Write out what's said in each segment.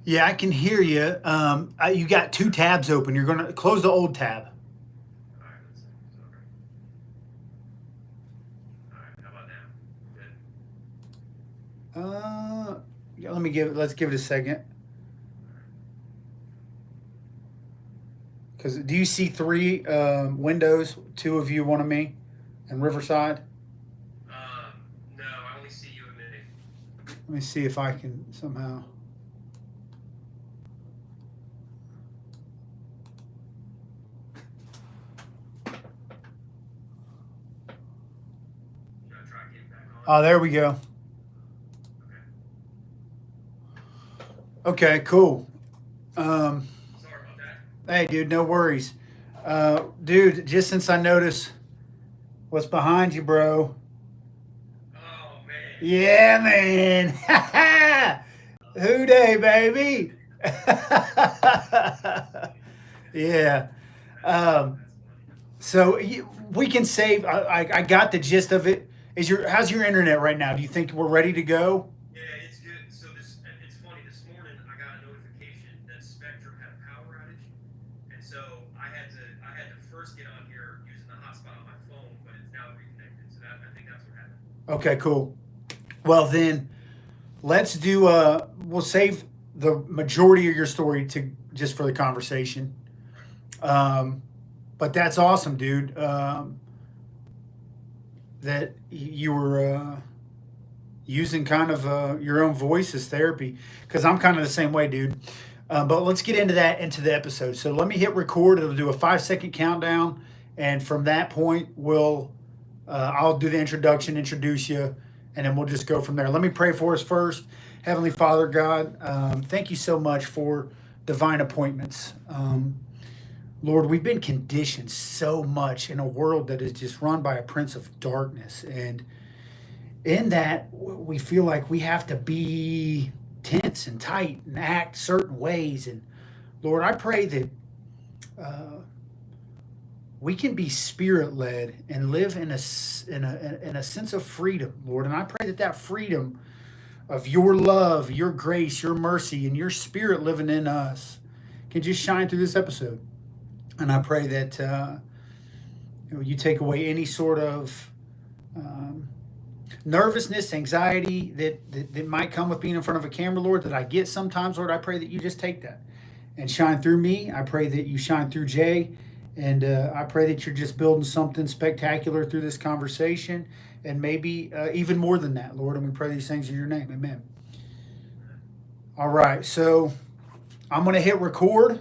Yeah, I can hear you. You got two tabs open. You're going to close the old tab. Yeah, let's give it a second. Because do you see three windows? Two of you, one of me, and Riverside. Let me see if I can somehow. Oh, there we go. Okay, cool. Um, hey, dude, no worries. Dude, just since I noticed what's behind you, bro. Yeah, man. Who day, baby? Yeah. Um, we can save. I got the gist of it. How's your internet right now? Do you think we're ready to go? Okay, cool. Well, then let's do. We'll save the majority of your story to just for the conversation. Um, but that's awesome, dude. That you were using kind of your own voice as therapy, because I'm kind of the same way, dude. But let's get into that into the episode. So let me hit record. It'll do a 5 second countdown, and from that point, I'll do the introduction, introduce you, and then we'll just go from there. Let me pray for us first. Heavenly Father God, thank you so much for divine appointments. Lord, we've been conditioned so much in a world that is just run by a prince of darkness. And in that, we feel like we have to be tense and tight and act certain ways. And Lord, I pray that uh, we can be spirit led and live in a sense of freedom, Lord. And I pray that that freedom of your love, your grace, your mercy, and your spirit living in us can just shine through this episode. And I pray that you take away any sort of um, nervousness, anxiety that might come with being in front of a camera, Lord, that I get sometimes, Lord. I pray that you just take that and shine through me. I pray that you shine through Jay. And I pray that you're just building something spectacular through this conversation and maybe even more than that, Lord. And we pray these things in your name. Amen. All right. So I'm going to hit record,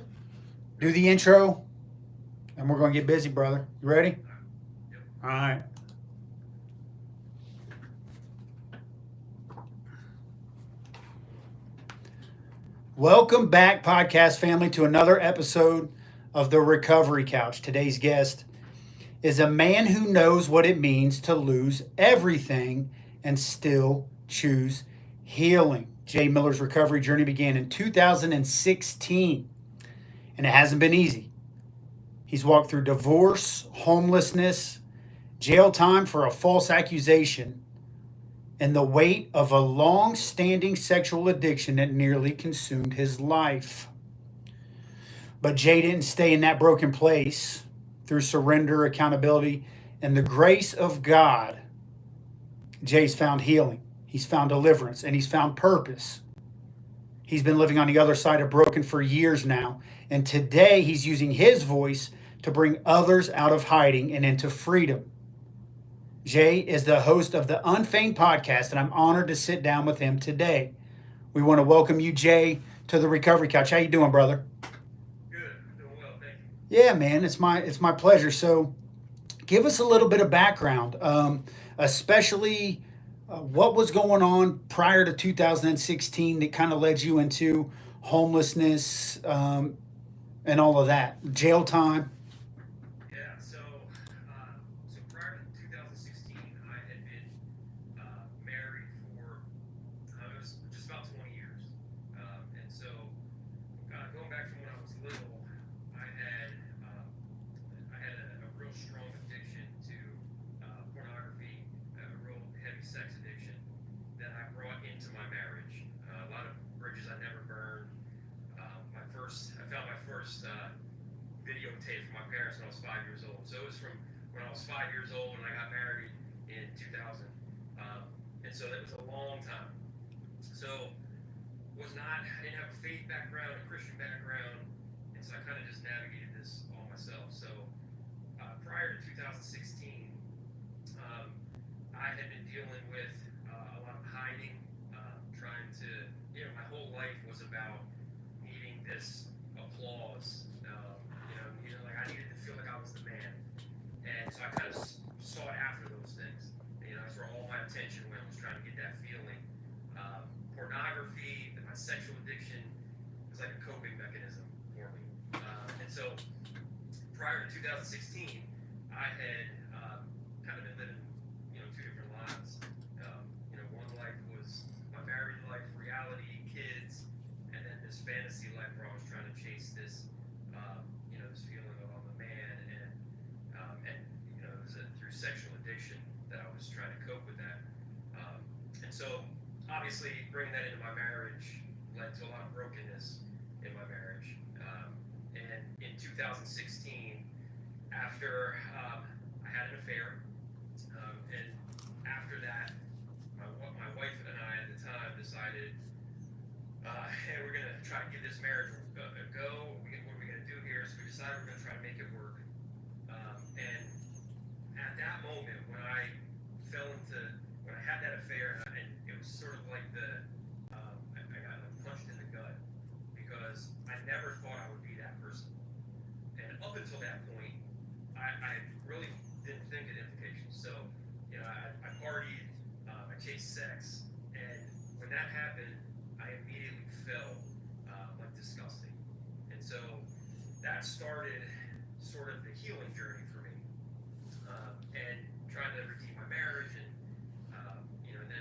do the intro, and we're going to get busy, brother. You ready? All right. Welcome back, podcast family, to another episode of The Recovery Couch. Today's guest is a man who knows what it means to lose everything and still choose healing. Jay Miller's recovery journey began in 2016, and it hasn't been easy. He's walked through divorce, homelessness, jail time for a false accusation, and the weight of a long-standing sexual addiction that nearly consumed his life. But Jay didn't stay in that broken place. Through surrender, accountability, and the grace of God, Jay's found healing. He's found deliverance, and he's found purpose. He's been living on the other side of broken for years now, and today he's using his voice to bring others out of hiding and into freedom. Jay is the host of the Unfeigned podcast, and I'm honored to sit down with him today. We want to welcome you, Jay, to the Recovery Couch. How you doing, brother? Yeah, man, it's my pleasure. So, give us a little bit of background, especially what was going on prior to 2016 that kind of led you into homelessness and all of that, jail time. first videotape from my parents when I was 5 years old. So it was from when I was 5 years old and I got married in 2000. And so that was a long time. So I didn't have a faith background, a Christian background, and so I kind of just navigated this all myself. So prior to 2016, I had been dealing with a lot of hiding, trying to, my whole life was about needing this applause. Like I needed to feel like I was the man, and so I kind of sought after those things. That's where all my attention went, was trying to get that feeling. Pornography and my sexual addiction was like a coping mechanism for me. And so prior to 2016, I had kind of been living, two different lives. One life was my married life, reality, kids, and then this fantasy life where I was trying to chase this, this feeling of I'm a man, and it was through sexual addiction that I was trying to cope with that. And so obviously bringing that into my marriage led to a lot of brokenness in my marriage. And in 2016, after I had an affair, and after that, my wife and I at the time decided, hey, we're going to try to give this marriage a go. What are we going to do here? So we decided we're going to try to make it work. And at that moment, when I had that affair, and it was sort of like I got punched in the gut, because I never thought I would be that person. And up until that point, I really didn't think of the implications. So, I partied, I chased sex, and when that happened, I immediately felt like disgusting. And so that started sort of the healing journey for me, and trying to redeem my marriage, and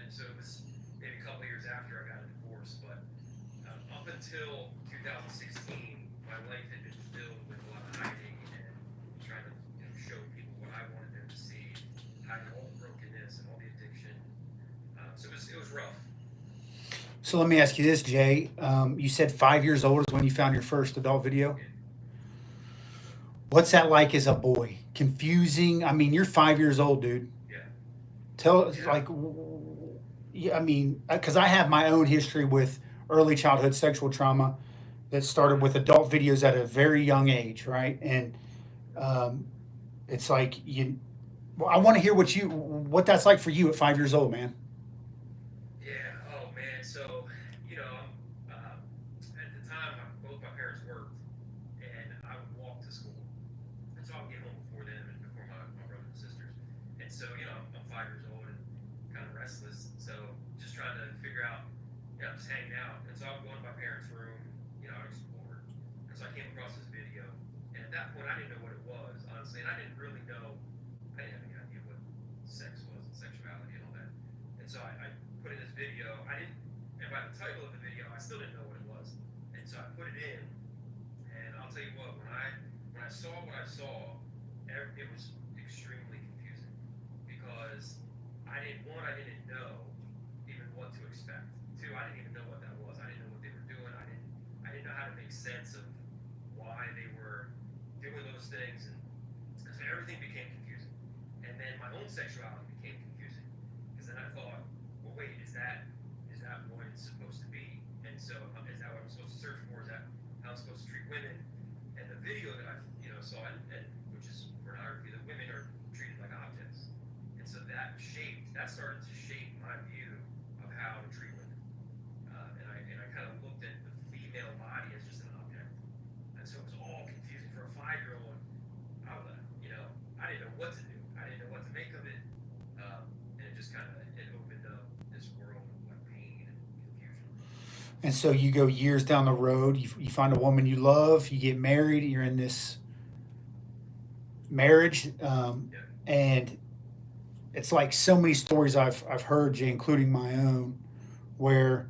so it was maybe a couple of years after I got a divorce, but up until 2016, my life had been filled with a lot of hiding and trying to show people what I wanted them to see, hiding all the brokenness and all the addiction. So it was rough. So let me ask you this, Jay. You said 5 years old is when you found your first adult video. Yeah. What's that like as a boy? Confusing? I mean, you're 5 years old, dude. Yeah. Tell Yeah. like, I mean, because I have my own history with early childhood sexual trauma that started with adult videos at a very young age, right? And it's like well, I want to hear what that's like for you at 5 years old, man. Yeah. Oh man. So at the time, both my parents worked, and I would walk to school, and so I would get home before them and before my brothers and sisters. And so I'm 5 years old and kind of restless. So just trying to figure out, just hanging out. And so I would go into my parents' room, I would explore. And so I came across this video, and at that point, I didn't know what it was, honestly, and I didn't really know. I didn't have any idea what sex was and sexuality and all that. And so I put in this video. And by the title of the video, I still didn't know what it was. And so I put it in, and I'll tell you what, when I saw what I saw, it was extremely confusing, because I didn't know even what to expect. Two, I didn't even know what that was. I didn't know what they were doing. I didn't know how to make sense of why they were doing those things, and so everything became confusing. And then my own sexuality became confusing, because then I thought, well, wait, is that what it's supposed to be? And so is that what I'm supposed to search for? Is that how I'm supposed to treat women? And the video that I saw, and which is pornography, that women are treated like objects. And so that started to shape my view of how to treat women. And I kind of looked at the female body as just an object. And so it was all confusing for a 5-year-old. I didn't know what to do. I didn't know what to make of it. And it just kind of opened up this world of like pain and confusion. And so you go years down the road, you find a woman you love, you get married, you're in this marriage, Yeah. and it's like so many stories I've heard, Jay, including my own, where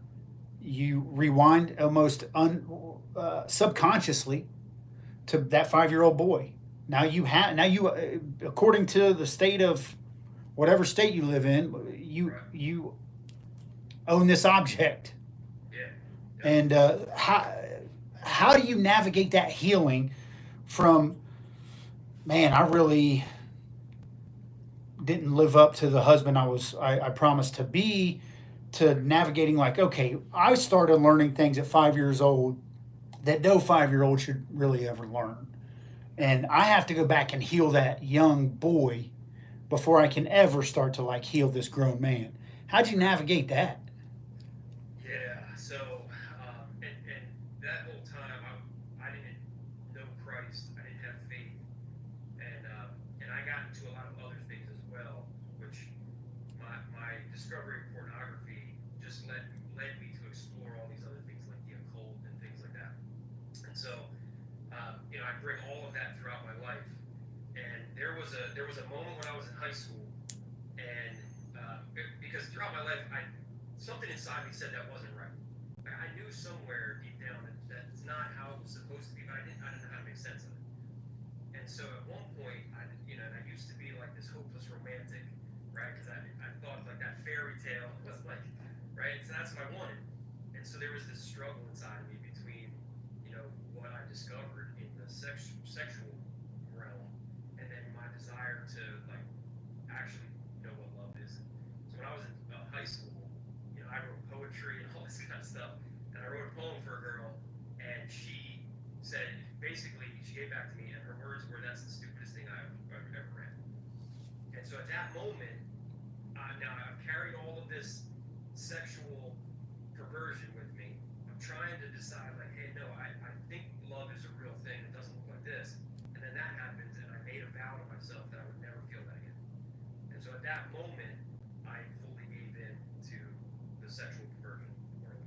you rewind almost subconsciously to that 5 year old boy. Now according to the state of whatever state you live in, Right. you own this object. Yeah. Yeah. And how do you navigate that healing from, man, I really didn't live up to the husband I promised to be, to navigating like, okay, I started learning things at 5 years old that no 5 year old should really ever learn. And I have to go back and heal that young boy before I can ever start to like heal this grown man. How'd you navigate that? Yeah. So, and that whole time, I didn't know Christ. I didn't have faith, and I got into a lot of other things as well, which my discovery of pornography just led me to explore all these other things like the occult and things like that. And so, I bring all of that throughout my life. And there was a moment when I was in high school, and because throughout my life, something inside me said that wasn't right. Like, I knew somewhere deep down that that's not how it was supposed to be, but I didn't know how to make sense of it. And so at one point, and I used to be like this hopeless romantic, right? Because I thought like that fairy tale was like, right? So that's what I wanted. And so there was this struggle inside of me between, what I discovered in the sexual realm, and then my desire to like actually know what love is. So when I was in high school, I wrote poetry and all this kind of stuff, and I wrote a poem for a girl, and she said, basically, she gave back to me, and her words were, "That's the stupidest thing I've ever read." And so at that moment, now I've carried all of this sexual perversion with me. I'm trying to decide, like, hey, no, I think love is a real thing. It doesn't look like this. And then that happens, and I made a vow to myself that I would never feel that again. And so at that moment, I fully gave in to the sexual perversion world.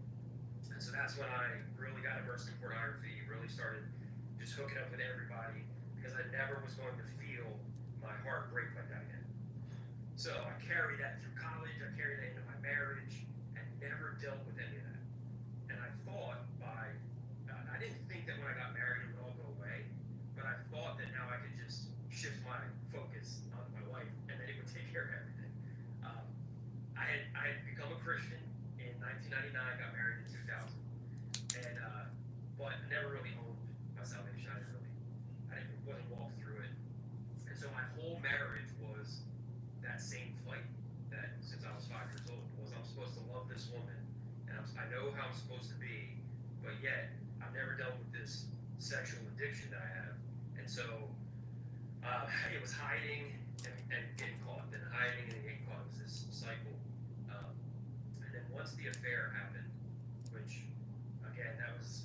And so that's when I really got immersed in pornography, really started just hooking up with everybody, because I never was going to feel my heart break like that again. So I carried that through college, I carried that into my marriage, and never dealt with any of that. And I thought I didn't think that when I got married it would all go away, but I thought that now I could just shift my focus on my wife, and then it would take care of everything. Um, I had become a Christian in 1999, got married in 2000, and but I never really owned my salvation. I wasn't walked through it, and so my whole marriage was that same fight that since I was 5 years old was, I'm supposed to love this woman, and I know how I'm supposed to be, but yet I've never dealt with this sexual addiction that I have, and so it was hiding and getting caught, then hiding and getting caught. It was this cycle, and then once the affair happened, which again that was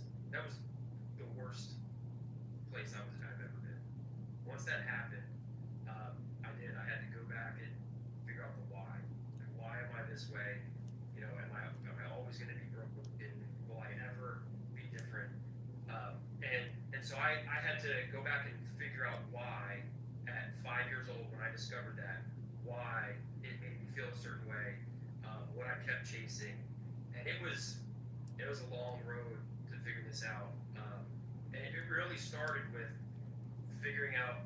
the worst place I've ever been. Once that happened, I had to go back and figure out the why. Like, why am I this way? Am I always going to be broken? Will I ever be different? And so I had to go back and figure out why at 5 years old, when I discovered that, why it made me feel a certain way, what I kept chasing, and it was a long road to figure this out. And it really started with figuring out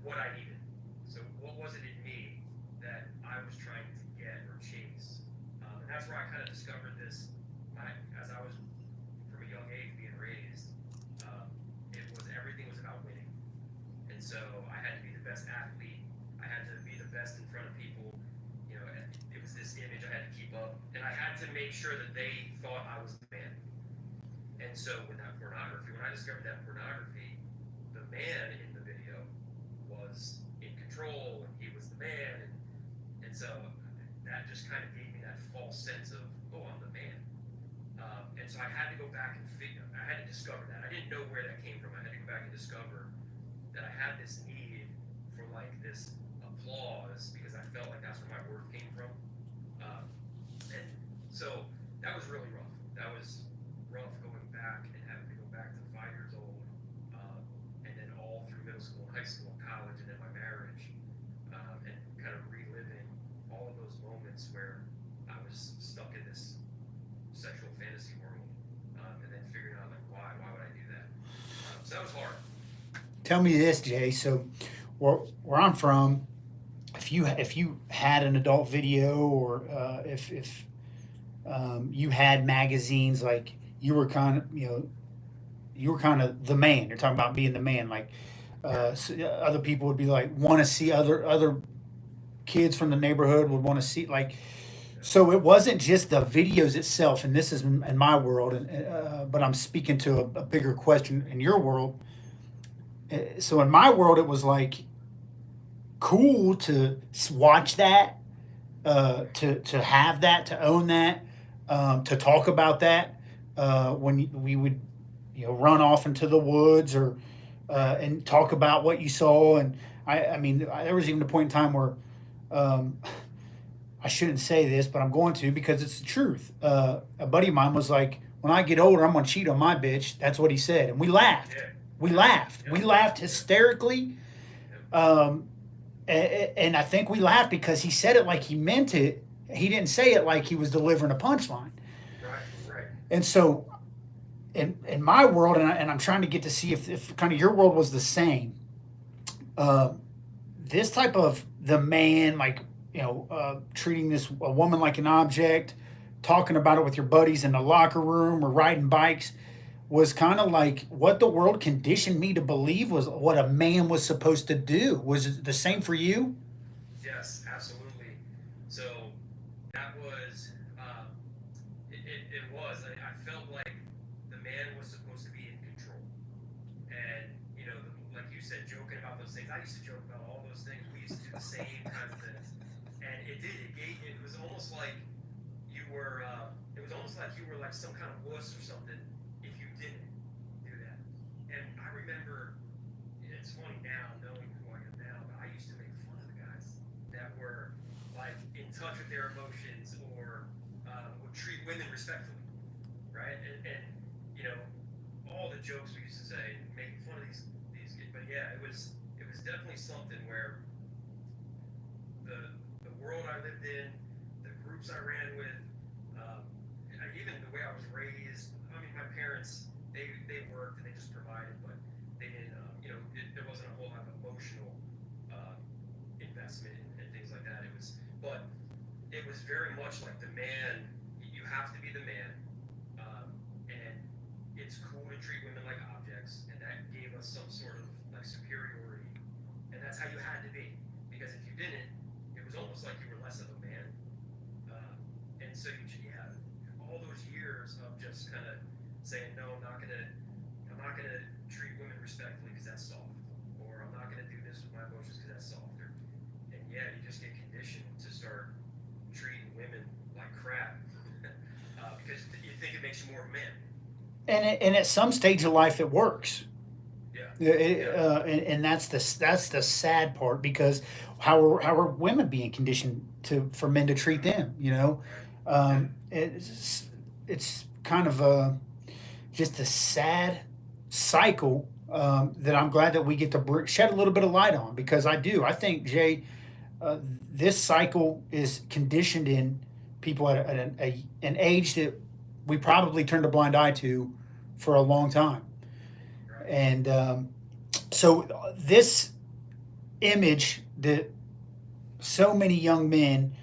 what I needed. So what was it in me that I was trying to get or chase? And that's where I kind of discovered this. As I was from a young age being raised, everything was about winning, and so I had to be the best athlete. I had to be the best in front of people. And it was this image I had to keep up, and I had to make sure that they thought I was the man. And so with that pornography, when I discovered that pornography, the man in the video was in control, and he was the man, and so that just kind of gave me that false sense of, oh, I'm the man. And so I had to go back and I had to discover that. I didn't know where that came from. I had to go back and discover that I had this need for like this applause, because I felt like that's where my worth came from. And so that was really rough. That was rough going back and having to go back to 5 years old, and then all through middle school, high school, college, and then my marriage, and kind of reliving all of those moments where I was stuck in this sexual fantasy world, and then figuring out like why would I do that? So that was hard. Tell me this, Jay. So, where I'm from, if you had an adult video, or if you had magazines, like you were kind of you were kind of the man. You're talking about being the man. Like other people would be like want to see other kids from the neighborhood would want to see like. So it wasn't just the videos itself, and this is in my world, but I'm speaking to a bigger question in your world. So in my world, it was like cool to watch that, to have that, to own that, to talk about that when we would, run off into the woods or and talk about what you saw. And I mean, there was even a point in time where um, I shouldn't say this, but I'm going to because it's the truth. A buddy of mine was like, "When I get older, I'm gonna cheat on my bitch." That's what he said, and we laughed. Yeah. We laughed. We Yeah. laughed hysterically. Um, and I think we laughed because he said it like he meant it. He didn't say it like he was delivering a punchline. Right. Right. And so, in my world, and I'm trying to get to see if kind of your world was the same. Uh, this type of the man, like treating this a woman like an object, talking about it with your buddies in the locker room or riding bikes, was kind of like what the world conditioned me to believe was what a man was supposed to do. Was it the same for you? Yes, absolutely. So that was, it was. I felt like the man was supposed to be in control. And, like you said, joking about those things. I used to joke about all those things. We used to do the same kinds of things. And it was almost like it was almost like you were like some kind of wuss or something if you didn't do that. And I remember, it's funny now knowing who I am now, but I used to make fun of the guys that were like in touch with their emotions or would treat women respectfully, right? And all the jokes we used to say, making fun of these kids. But yeah, it was definitely something where the world I lived in, the groups I ran with, even the way I was raised. I mean, my parents they worked and they just provided, but they didn't. There wasn't a whole lot of emotional investment and things like that. But it was very much like the man. You have to be the man, and it's cool to treat women like objects, and that gave us some sort of like superiority, and that's how you had to be. Because if you didn't, it was almost like you were less of a man. And so yeah, all those years of just kind of saying no, I'm not gonna treat women respectfully because that's soft, or I'm not gonna do this with my emotions because that's softer. And yeah, you just get conditioned to start treating women like crap because you think it makes you more of a man. And at some stage of life, it works. Yeah, yeah, And that's the sad part because how are women being conditioned to for men to treat them? right, yeah, It's kind of just a sad cycle that I'm glad that we get to shed a little bit of light on because I think Jay, uh, this cycle is conditioned in people at an age that we probably turned a blind eye to for a long time. right, And so this image that so many young men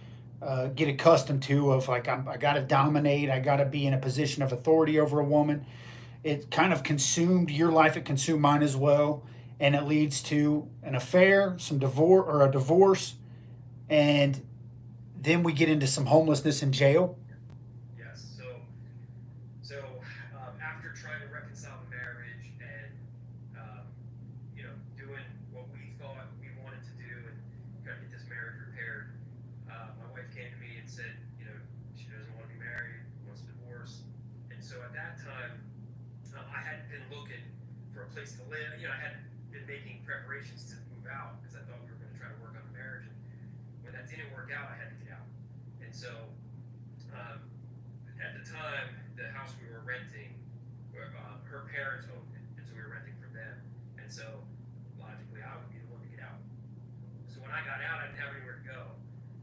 get accustomed to of like I got to dominate, I got to be in a position of authority over a woman. It kind of consumed your life. It consumed mine as well, and it leads to an affair, some divorce or a divorce, and then we get into some homelessness in jail. yes. So after trying to reconcile the marriage and doing what we thought we wanted to do and trying to get this marriage repaired, my wife came to me and said, she doesn't want to be married, wants a divorce. And so at that time, I hadn't been looking for a place to live. I hadn't been making preparations to move out because I thought we were going to try to work on the marriage. And when that didn't work out, I had to get out. And so um, at the time, the house we were renting, her parents owned it, and so we were renting from them. And so logically, I would be the one to get out. So when I got out, I didn't have anywhere to go.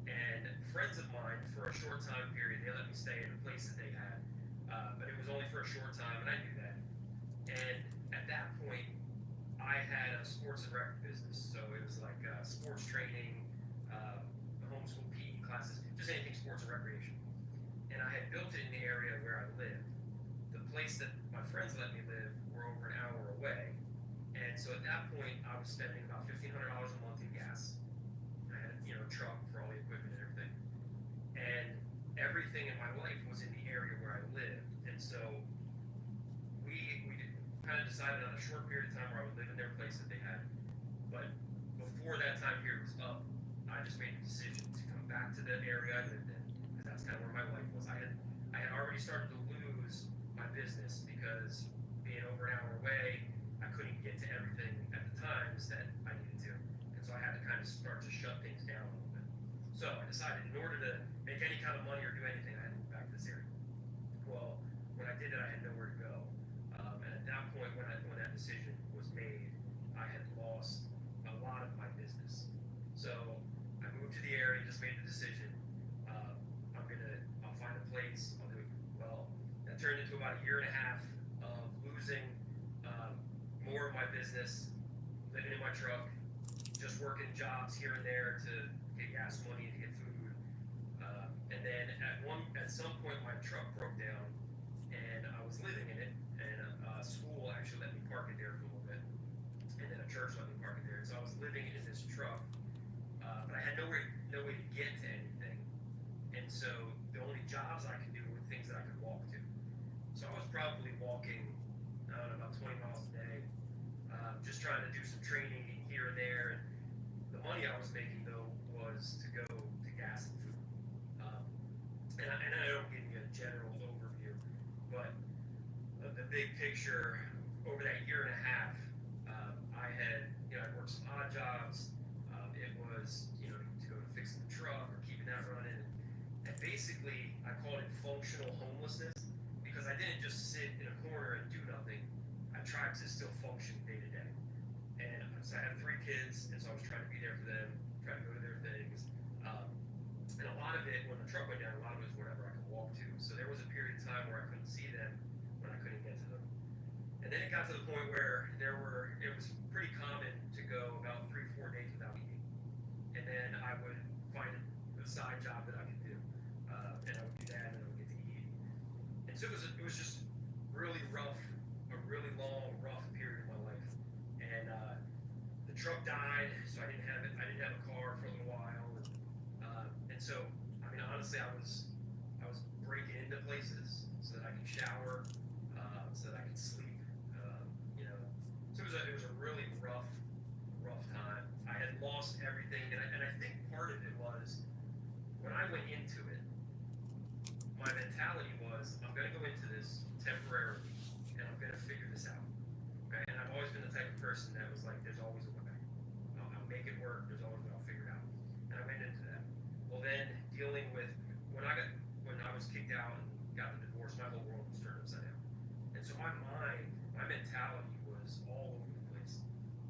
And friends of mine, for a short time period, they let me stay in a place that they had, but it was only for a short time, and I knew that. And at that point, I had a sports and rec business, so it was like sports training, homeschool PE classes, just anything sports and recreation. And I had built it in the area where I lived. The place that my friends let me live were over an hour away. And so at that point, I was spending about $1,500 a month in gas. I had, a truck for all the equipment and everything. And everything in my life was in the area where I lived. And so we kind of decided on a short period of time where I would live in their place that they had. But before that time period was up, I just made the decision to come back to the area I lived in, because that's kind of where my life was. I had already started to lose my business because being over an hour away, I couldn't get to everything at the times that I needed to. And so I had to kind of start to shut things down a little bit. So I decided in order to make any kind of money or do anything, I had to move back to this area. Well, when I did it, I had nowhere to go. And at that point, when that decision was made, I had lost a lot of my business. So I moved to the area, just made the decision. I'll find a place, I'll do it. Well, that turned into about a year and a half of losing more of my business, living in my truck, just working jobs here and there to get gas money to get food. And then at some point my truck broke down and I was living in it, and a school actually let me park it there for a little bit, and then a church let me park it there. And so I was living in this truck, but I had no way to get to anything. And so the only jobs I could do were things that I could walk to. So I was probably walking, I don't know, about 20 miles a day, just trying to do some training here and there. And the money I was making, though, was to go to gas and food. And I don't give you a general overview, but the big picture, over that year and a half, I had, I'd worked some odd jobs. It was, to go to fixing the truck or keeping that running. And basically, I called it functional homelessness, because I didn't just sit in a corner and do nothing. I tried to still function day to day. And so I had 3 kids, and so I was trying to be there for them, trying to go to their things. And a lot of it, when the truck went down, a lot of it was wherever I could walk to. So there was a period of time where I couldn't see them when I couldn't get to them. And then it got to the point where it was pretty common to go about 3-4 days without eating. And then I would find a side job that I could do. And I would do that, and I would get to eat. And so it was just really rough, a really long, rough period of my life. And the truck died, so I didn't have a car for a little while. And so, honestly, I was breaking into places so that I could shower, so that I could sleep. So it was a really rough time. I had lost everything, and I think part of it was when I went into it, my mentality was, I'm going to go into this temporarily, and I'm going to figure this out. Okay? And I've always been the type of person that was like, there's always a way. I'll make it work. There's always a way. I'll figure it out. And I went into that. Well, then dealing with when I was kicked out and got the divorce, my whole world was turned upside down. And so my mentality was all over the place.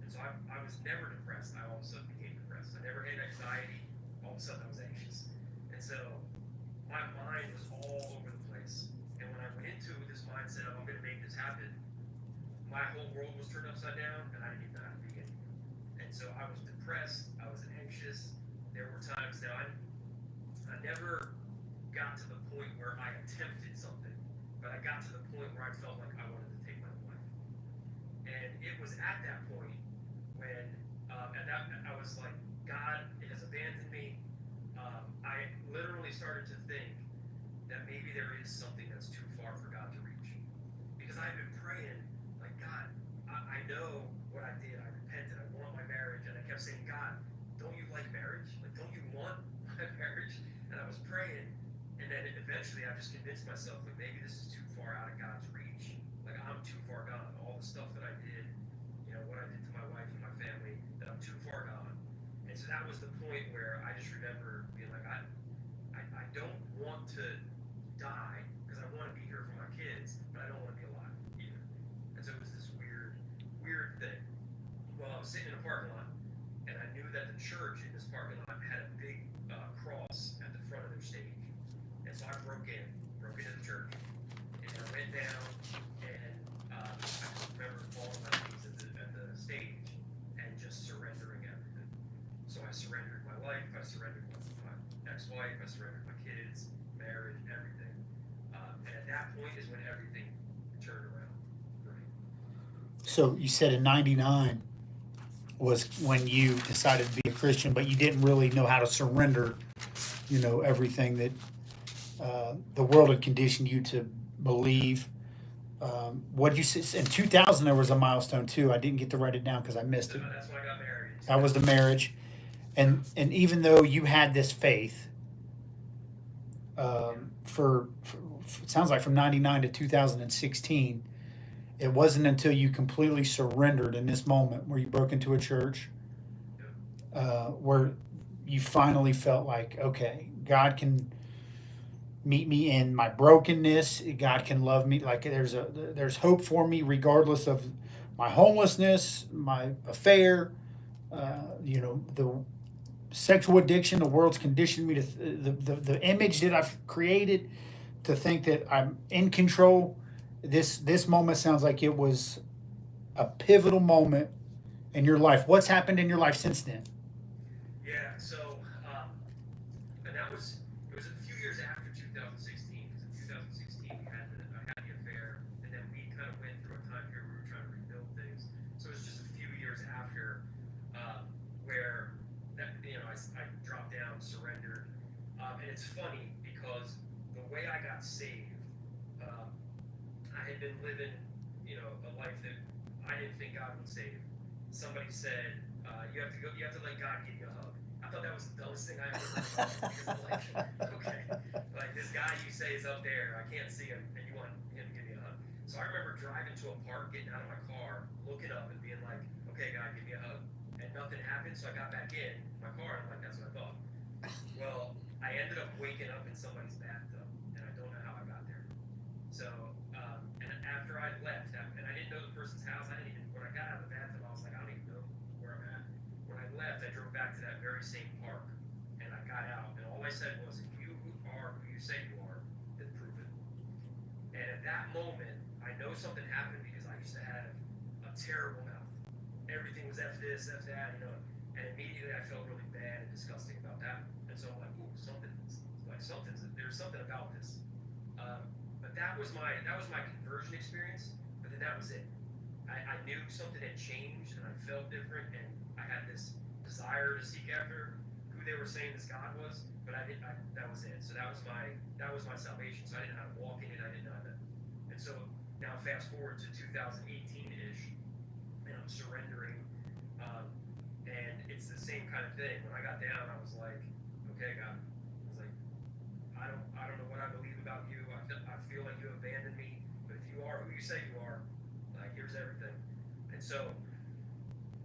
And so I was never depressed. I all of a sudden became depressed. I never had anxiety. All of a sudden I was anxious. And so my mind was all over the place. And when I went into this mindset of I'm going to make this happen, my whole world was turned upside down, and I didn't even know how to begin. And so I was depressed. I was anxious. There were times now I never got to the point where I attempted something, but I got to the point where I felt like I wanted to take my own life. And it was at that point when I was like, God has abandoned me. I literally started to think that maybe there is something that's too far for God to reach. Because I've been praying, like, God, I know what I did. I repented. I want my marriage. And I kept saying, God, don't you like marriage? Like, don't you want my marriage? And I was praying. And then eventually I just convinced myself, like, maybe this is too far out of God's reach. Like, I'm too far gone. All the stuff that I did, what I did to my wife and my family, that I'm too far gone. And so that was the point where I just remember being like, I don't want to die, because I want to be here for my kids, but I don't want to be alive either. And so it was this weird thing. Well, I was sitting in a parking lot, and I knew that the church in this parking lot had a big cross at the front of their stage. And so I broke into the church, and I went down, and I just remember falling on my knees at the stage and just surrendering everything. So I surrendered my life, I surrendered my ex-wife, I surrendered my kids, marriage, everything. And at that point is when everything So you said in '99 was when you decided to be a Christian, but you didn't really know how to surrender, everything that the world had conditioned you to believe. What did you say? In 2000, there was a milestone too. I didn't get to write it down because I missed So it. that's when I got married. That was the marriage, and even though you had this faith, for it sounds like from '99 to 2016, it wasn't until you completely surrendered in this moment where you broke into a church, where you finally felt like, okay, God can meet me in my brokenness. God can love me. Like there's hope for me regardless of my homelessness, my affair, the sexual addiction. The world's conditioned me to the image that I've created to think that I'm in control. This moment sounds like it was a pivotal moment in your life. What's happened in your life since then? Yeah, so, and it was a few years after 2016, because in 2016 I had the affair, and then we kind of went through a time period where we were trying to rebuild things. So it was just a few years after, where I dropped down, surrendered, and it's funny because the way I got saved, I had been living, a life that I didn't think God would save. Somebody said, you have to let God give you a hug. I thought that was the dumbest thing I ever heard. Because I'm like, okay, like this guy you say is up there, I can't see him, and you want him to give me a hug. So I remember driving to a park, getting out of my car, looking up and being like, okay, God, give me a hug. And nothing happened, so I got back in my car, and I'm like, that's what I thought. Well, I ended up waking up in somebody's bathtub, and I don't know how I got there. So, and after I left, and I didn't know the person's house, when I got out of the bathtub, I was like, I don't even know where I'm at. When I left, I drove back to that very same park, and I got out, and all I said was, if you are who you say you are, then prove it. And at that moment, I know something happened because I used to have a terrible mouth. Everything was F this, F that, and immediately I felt really bad and disgusting about that. And so I'm like, ooh, there's something about this. But that was my conversion experience. But then that was it. I knew something had changed, and I felt different, and I had this desire to seek after who they were saying this God was. But I didn't. That was it. So that was my salvation. So I didn't know how to walk in it. I didn't know how to. And so now fast forward to 2018-ish, and I'm surrendering. And it's the same kind of thing. When I got down, I was like, okay, God. I was like, I don't know what I believe about you. I feel like you abandoned me, but if you are who you say you are, like here's everything. And so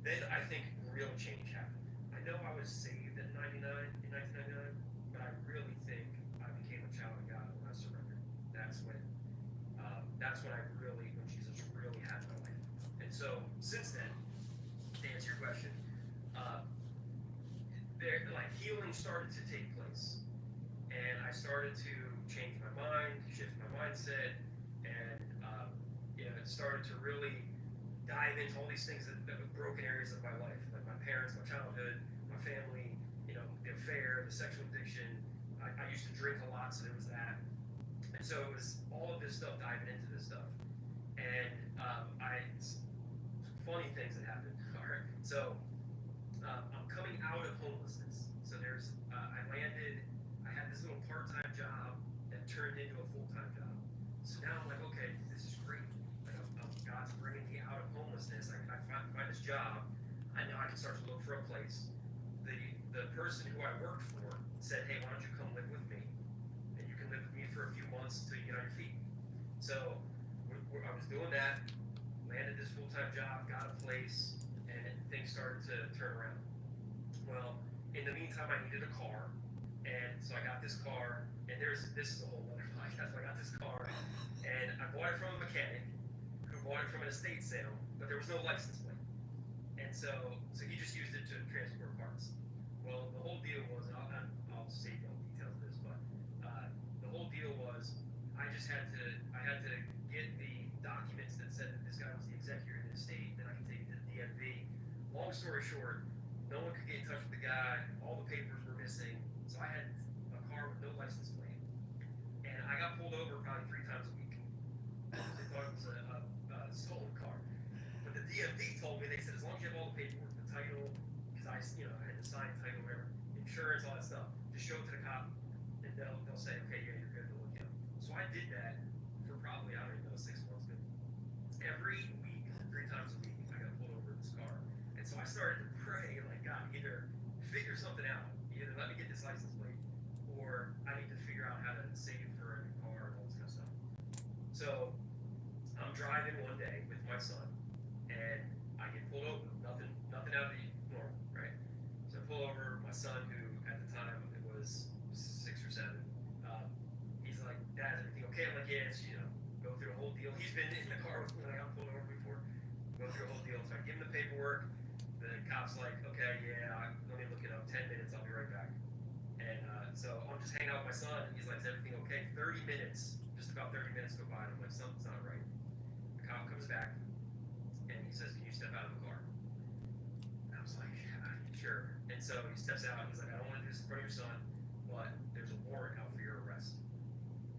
then I think real change happened. I know I was saved in 1999, but I really think I became a child of God when I surrendered. When Jesus really had my life. And so since then, to answer your question, like healing started to take place, and I started to change my mind, shift my mindset, and it started to really dive into all these things that were broken areas of my life, like my parents, my childhood, my family, the affair, the sexual addiction. I used to drink a lot, so there was that, and so it was all of this stuff diving into this stuff, and funny things that happened. All right, so. I'm coming out of homelessness. So I had this little part-time job that turned into a full-time job. So now I'm like, okay, this is great. Like God's bringing me out of homelessness. I find this job. I know I can start to look for a place. The person who I worked for said, hey, why don't you come live with me? And you can live with me for a few months until you get on your feet. So I was doing that, landed this full-time job, got a place, and things started to turn around. Well, in the meantime, I needed a car, and so I got this car, and this is a whole other podcast. I got this car, and I bought it from a mechanic who bought it from an estate sale, but there was no license plate, and so he just used it to transport parts. Well, the whole deal was, and I'll save you all the details of this, but the whole deal was I had to get the documents that said that this guy was the executor of the estate, then I could take it to the DMV. Long story short, no one could get in touch with the guy. All the papers were missing. So I had a car with no license plate. And I got pulled over probably 3 times a week because they thought it was a stolen car. But the DMV told me, they said, as long as you have all the paperwork, the title, because I had to sign title, whatever, insurance, all that stuff, just show it to the cop, and they'll say, okay, yeah, you're good to look at. So I did that for probably, I don't even know, 6 months, but every week, 3 times a week, I got pulled over in this car. And so I started to pray, like, God, either figure something out, either let me get this license plate, or I need to figure out how to save for a new car and all this kind of stuff. So I'm driving one day with my son, and I get pulled over. Nothing out of the normal, right? So I pull over my son, who at the time it was 6 or 7. He's like, "Dad, is everything okay?" I'm like, "Yeah, it's, go through the whole deal." He's been in the car with me, like, I'm pulled over before. Go through the whole deal. So I give him the paperwork. The cop's like, "Okay, yeah, let me look it up. 10 minutes, I'll be right back." And so I'm just hanging out with my son, and he's like, "Is everything okay?" 30 minutes, just about 30 minutes go by, and I'm like, something's not right. The cop comes back, and he says, "Can you step out of the car?" And I was like, "Sure." And so he steps out, and he's like, "I don't want to do this in front of your son, but there's a warrant out for your arrest."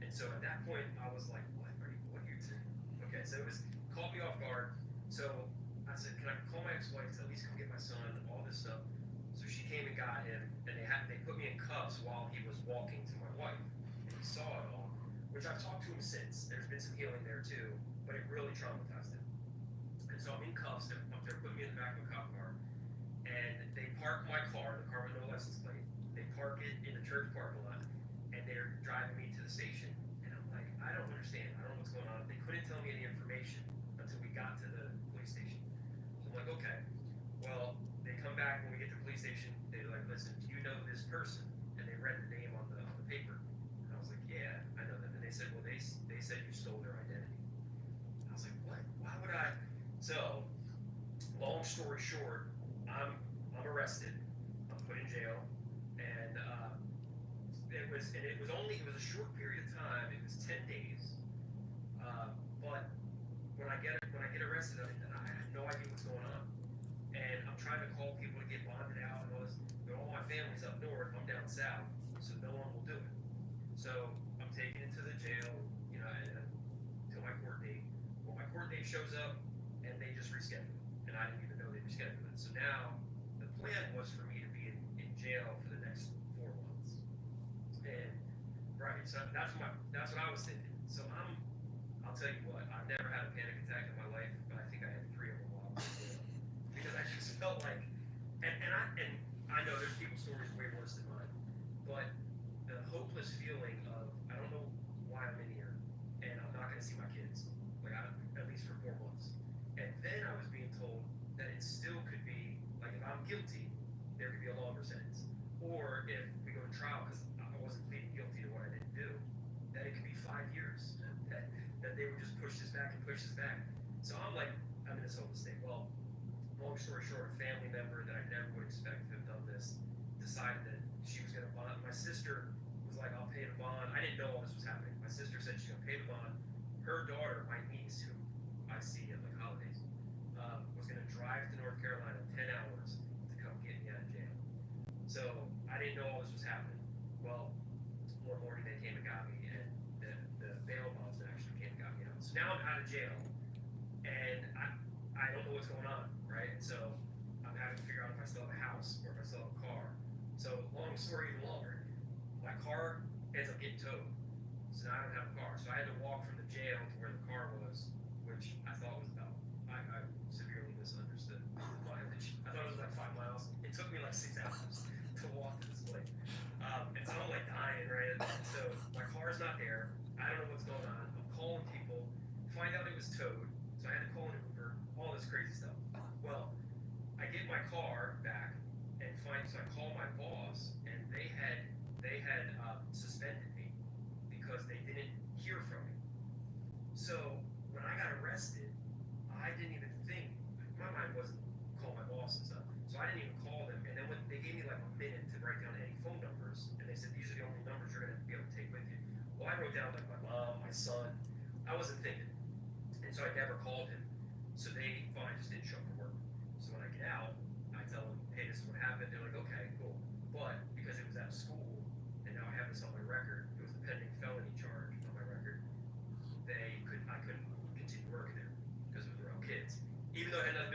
And so at that point, I was like, "What are you doing?" Okay, so it caught me off guard. So I said, "Can I call my ex-wife to at least come get my son?" All this stuff. So she came and got him, and they put me in cuffs while he was walking to my wife. And he saw it all, which I've talked to him since. There's been some healing there too, but it really traumatized him. And so I'm in cuffs. They're up there putting me in the back of a cop car, and they park my car, the car with no license plate. They park it in the church parking lot, and they're driving me to the station. And I'm like, I don't understand. I don't know what's going on. They couldn't tell me any information until we got to the police station. So I'm like, okay. Well, they come back when we get to the police station. They're like, "Listen, do you know this person?" And they read the name on the paper. And I was like, "Yeah, I know them." And they said, "Well, they said you stole their identity." And I was like, "What? Why would I?" So, long story short, I'm arrested. I'm put in jail, and it was a short period of time. It was 10 days. But when I get arrested, I had no idea what's going on. And I'm trying to call people to get bonded out, and all my family's up north, I'm down south, so no one will do it. So I'm taken into the jail, until my court date. Well, my court date shows up, and they just reschedule it, and I didn't even know they rescheduled it. So now the plan was for me to be in jail for the next 4 months. And right, so that's what I was thinking. So I'll tell you what, I've never had a panic attack in my life, but I think I had 3 of them while I was in jail. Because I just felt like, and I know there's people's stories way worse than mine, but the hopeless feeling of, I don't know why I'm in here, and I'm not going to see my kids, at least for 4 months. And then I was being told that it still could be, like, if I'm guilty, there could be a longer sentence. Or if we go to trial, because I wasn't pleading guilty to what I didn't do, that it could be 5 years. That they would just push this back and push this back. So I'm in this hopeless state. Well, long story short, a family member that I never would expect to have done this decided that she was going to bond. My sister was like, "I'll pay the bond." I didn't know all this was happening. My sister said she's going to pay the bond. Her daughter, my niece, who I see at the holidays, was going to drive to North Carolina 10 hours to come get me out of jail. So I didn't know all this was happening. Well, one morning they came and got me, and the bail bondsman actually came and got me out. So now I'm out of jail, and I don't know what's going on, right? And so I'm having to figure out if I still have a house or if I still have a car. So long story even longer, my car ends up getting towed. So now I don't have a car. So I had to walk from the jail to where the car was, which I thought was about, I severely misunderstood the mileage. I thought it was like 5 miles. It took me like 6 hours to walk to this place. And so I'm like dying, right? So my car's not there. I don't know what's going on. I'm calling people, find out it was towed. So I had to call an Uber, all this crazy stuff. Well, I get my car back and so I call my boss, and they had suspended me because they didn't hear from me. So when I got arrested, I didn't even think, my mind wasn't call my boss and stuff. So I didn't even call them. And then when they gave me like a minute to write down any phone numbers, and they said, "These are the only numbers you're going to be able to take with you." Well, I wrote down like my mom, my son. I wasn't thinking. And so I never called him. So they thought I just didn't show up for work. So when I get out, I tell them, "Hey, this is what happened." They're like, "Okay, cool." But because it was out of school, and now I have this on my record, it was a pending felony charge on my record, I couldn't continue working there because it was around kids. Even though it had nothing to do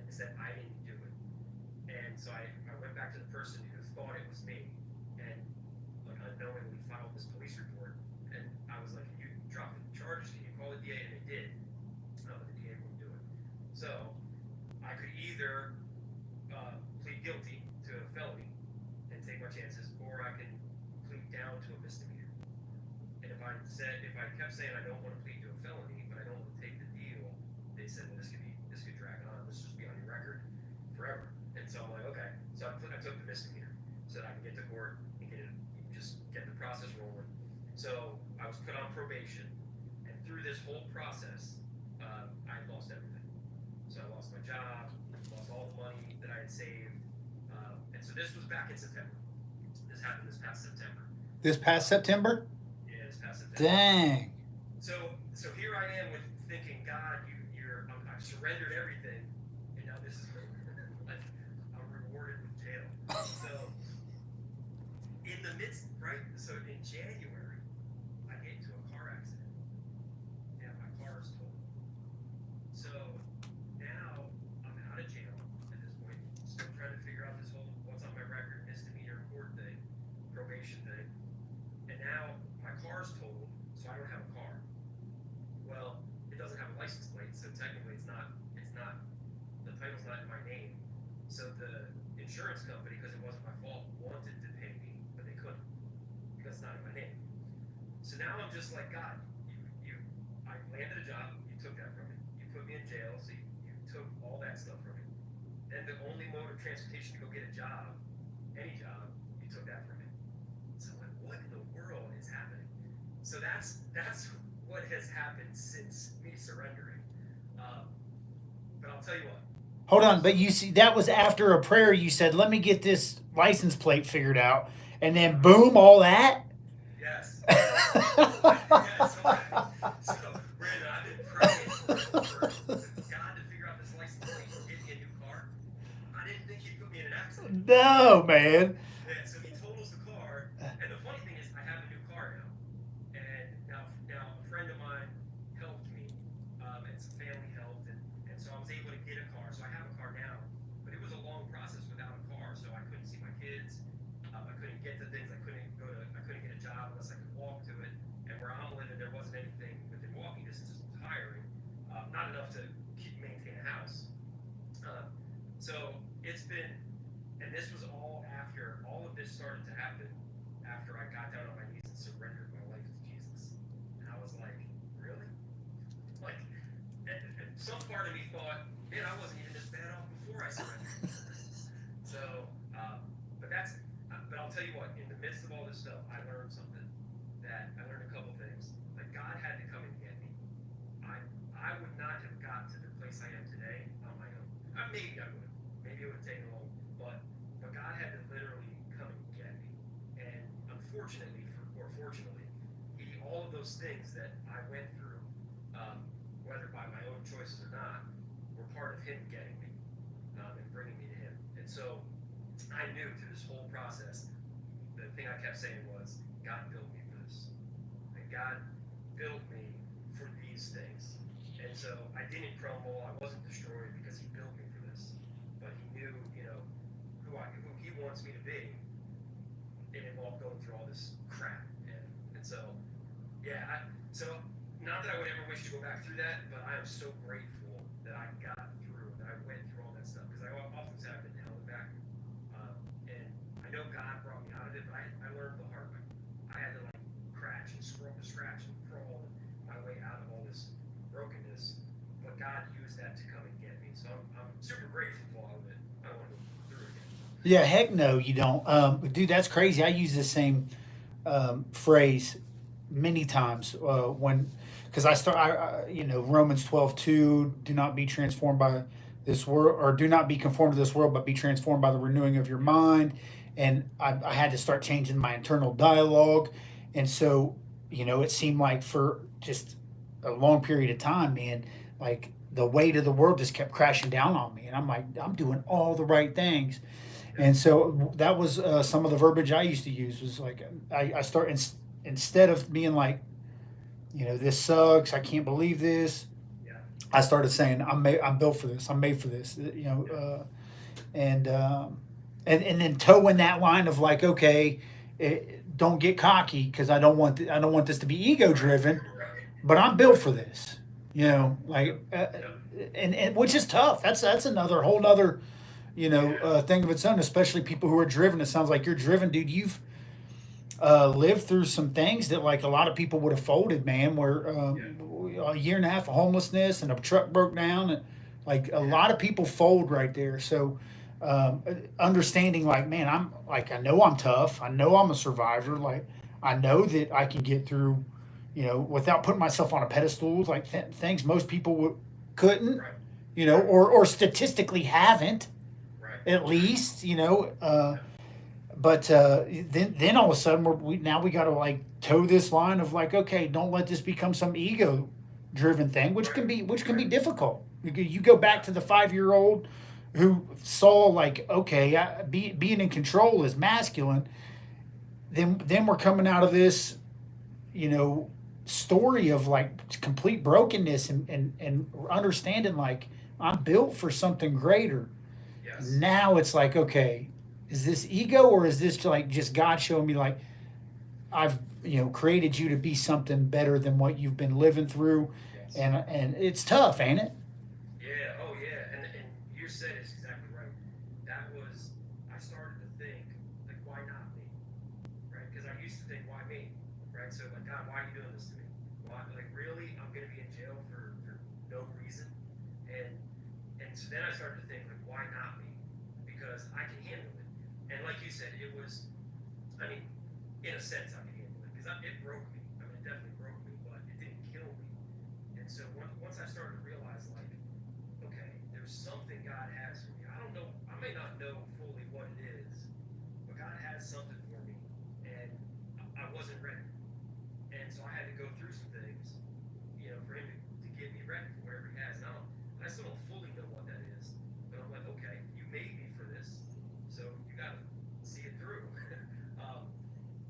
is that I didn't do it. And so I went back to the person who thought it was me and like unknowingly filed this police report. And I was like, you dropped the charges, can you call the DA? And they did. But the DA wouldn't do it. So I could either plead guilty to a felony and take my chances, or I can plead down to a misdemeanor. And if I kept saying I don't want to plead to a felony, but I don't want to take the deal, they said, well, this could drag on. This will just be on your record forever. And so I'm like, okay. So I took the misdemeanor so that I can get to court and just get the process rolling. So I was put on probation, and through this whole process, I lost everything. So I lost my job, lost all the money that I had saved, and so this was back in September. This happened this past September. This past September? Yeah, this past September. Dang. So here I am with thinking, God, I've surrendered everything, and now this is like I'm rewarded with jail. So in the midst, right? So in January, I get into a car accident, and my car is totaled. So now I'm out of jail at this point, still trying to figure out this whole what's on my record, misdemeanor court thing, probation thing, and now my car's totaled, so I don't have a car. Well, it doesn't have a license plate, so technically the title's not in my name. So the insurance company, because it wasn't my fault, wanted to pay me, but they couldn't because it's not in my name. So now I'm just like, God, I landed a job, you took that from me. You put me in jail, so you took all that stuff from me. Then the only mode of transportation to go get a job, any job, you took that from me. So I'm like, what in the world is happening? So that's what has happened since me surrendering. But I'll tell you what. Hold on, but you see, that was after a prayer. You said, "Let me get this license plate figured out," and then boom, all that. Yes. Yeah, so Brandon, I've been praying for God to figure out this license plate and get me a new car. I didn't think he'd put me in an accident. No, man. Yeah, so he totals the car, and the funny thing is, I have a new car now. And now a friend of mine helped me, and some family helped, and so I was able to get a car. So I have a car now, but it was a long process without a car. So I couldn't see my kids, I couldn't get to things, I couldn't get a job unless I could walk to it. And where I'm living, there wasn't anything within walking distance of hiring, not enough to maintain a house. So it's been, and this was all after all of this started to happen, after I got down on my knees and surrendered my life to Jesus. And I was like, really? Like, and some part of me thought, man, I wasn't even this bad off before I surrendered. So, but I'll tell you what, in the midst of all this stuff, I learned something. I learned a couple things. Like, God had to come and get me. I would not have got to the place I am today on my own. Maybe I would have. Maybe it would have taken long, but God had to literally come and get me. And unfortunately, or fortunately, all of those things that I went through, whether by my own choices or not, were part of Him getting me and bringing me to Him. And so I knew through this whole process, the thing I kept saying was, God built me for this. And God built me for these things. And so I didn't crumble, I wasn't destroyed because He built me for this. But He knew, who He wants me to be. It involved going through all this crap. And so, yeah, so not that I would ever wish to go back through that, but I am so grateful that I got through, that I went through all that stuff. Because I often say I've been held back. And I know God brought me out of it, but I learned the hard way. I had to scratch and crawl my way out of all this brokenness. But God used that to come and get me. So I'm super grateful for all of it. I want to go through it again. Yeah, heck no, you don't. Dude, that's crazy. I use the same phrase many times because Romans 12:2, do not be transformed by this world, or do not be conformed to this world, but be transformed by the renewing of your mind. And I had to start changing my internal dialogue. And so, it seemed like for just a long period of time, man, like the weight of the world just kept crashing down on me. And I'm like, I'm doing all the right things. And so that was some of the verbiage I used to use was like, I start, instead of being like, this sucks, I can't believe this. Yeah. I started saying, I'm built for this. I'm made for this. And and then towing that line of like, okay, don't get cocky because I don't want this to be ego driven, but I'm built for this. Like, Yep. and which is tough. That's another whole nother Yeah. thing of its own. Especially people who are driven. It sounds like you're driven, dude. You've lived through some things that like a lot of people would have folded, man. Where Yeah. a year and a half of homelessness and a truck broke down, and like a Yeah. lot of people fold right there. So understanding, like, man, I'm like, I know I'm tough. I know I'm a survivor. Like, I know that I can get through, without putting myself on a pedestal, like things most people couldn't, Right. Right. or statistically haven't, Right. at least, Yeah. but then all of a sudden now we got to like toe this line of like, okay, don't let this become some ego driven thing, which Right. can be Right. difficult. You go back Yeah. to the 5 year old who saw like, okay, being in control is masculine. Then we're coming out of this, you know story of like complete brokenness, and understanding like I'm built for something greater. Yes. Now it's like, okay, is this ego, or is this like just God showing me like I've created you to be something better than what you've been living through, Yes. and it's tough, ain't it? Yeah. Oh, yeah. And you said it's exactly right. That was I started to think like, why not me? Right? Because I used to think, why me? Right? So like, God, why are you doing this to me? Why? Like, really? I'm gonna be in jail for no reason? And and so then I started to think like, why not me? Because I can handle it. And like you said, it was. I mean, in a sense, I can handle it because it broke me. I mean, it definitely broke me, but it didn't kill me. And so once I started to realize, like, okay, there's something God has for me. I don't know. I may not know fully what it is, but God has something for me, and I wasn't ready. And so I had to go through some things, for Him to get me ready for whatever He has. Now I still don't fully know what that is, but I'm like, okay, you made me for this, so you got to see it through. um,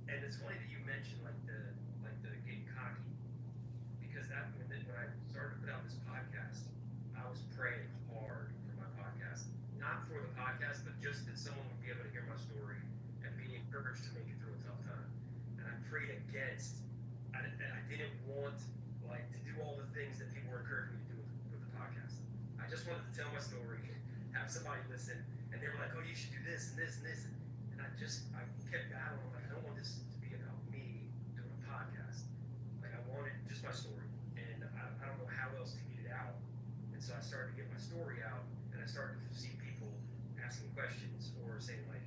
and it's funny that you mentioned like the getting cocky, because that when I started to put out this podcast, I was praying hard for my podcast, not for the podcast, but just that someone would be able to hear my story and be encouraged to make it through a tough time. And I prayed against, and I didn't want like to do all the things that people were encouraging me to do with the podcast. I just wanted to tell my story, have somebody listen, and they were like, "Oh, you should do this and this and this." And I kept battling. Like, I don't want this to be about me doing a podcast. Like, I wanted just my story, and I don't know how else to get it out. And so I started to get my story out, and I started to see people asking questions or saying like,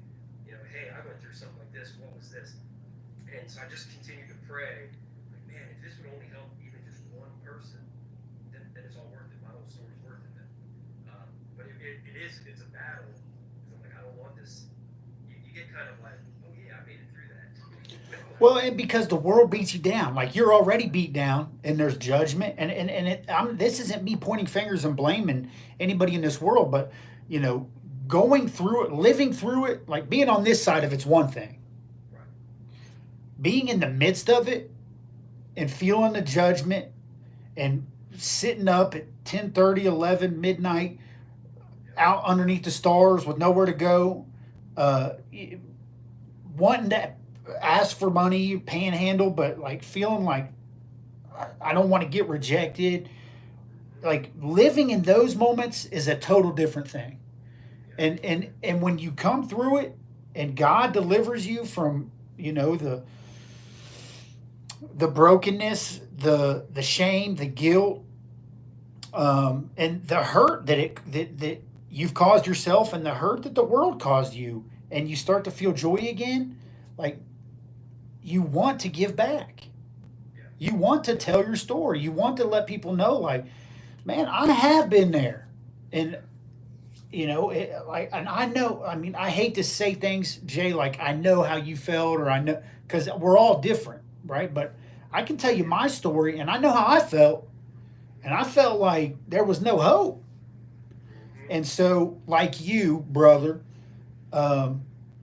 "Hey, I went through something like this. What was this?" And so I just continued to pray, like, man, if this would only help even just one person, then it's all worth it. My whole story's worth it then. But it's a battle. Because I'm like, I don't want this. You get kind of like, oh yeah, I made it through that. Well, and because the world beats you down, like you're already beat down, and there's judgment, this isn't me pointing fingers and blaming anybody in this world, but you know, going through it, living through it, like being on this side of it's one thing. Right. Being in the midst of it and feeling the judgment and sitting up at 10:30, 11, midnight, Yep. out underneath the stars with nowhere to go, uh, wanting to ask for money, panhandle, but like feeling like I don't want to get rejected. Mm-hmm. Like living in those moments is a total different thing. Yeah. And when you come through it and God delivers you from, the brokenness, the shame, the guilt, and the hurt that you've caused yourself, and the hurt that the world caused you, and you start to feel joy again, like you want to give back. Yeah. You want to tell your story. You want to let people know, like, man, I have been there, and and I know. I mean, I hate to say things, Jay, like I know how you felt, or I know because we're all different, right? But I can tell you my story, and I know how I felt, and I felt like there was no hope. Mm-hmm. And so, like you, brother, um,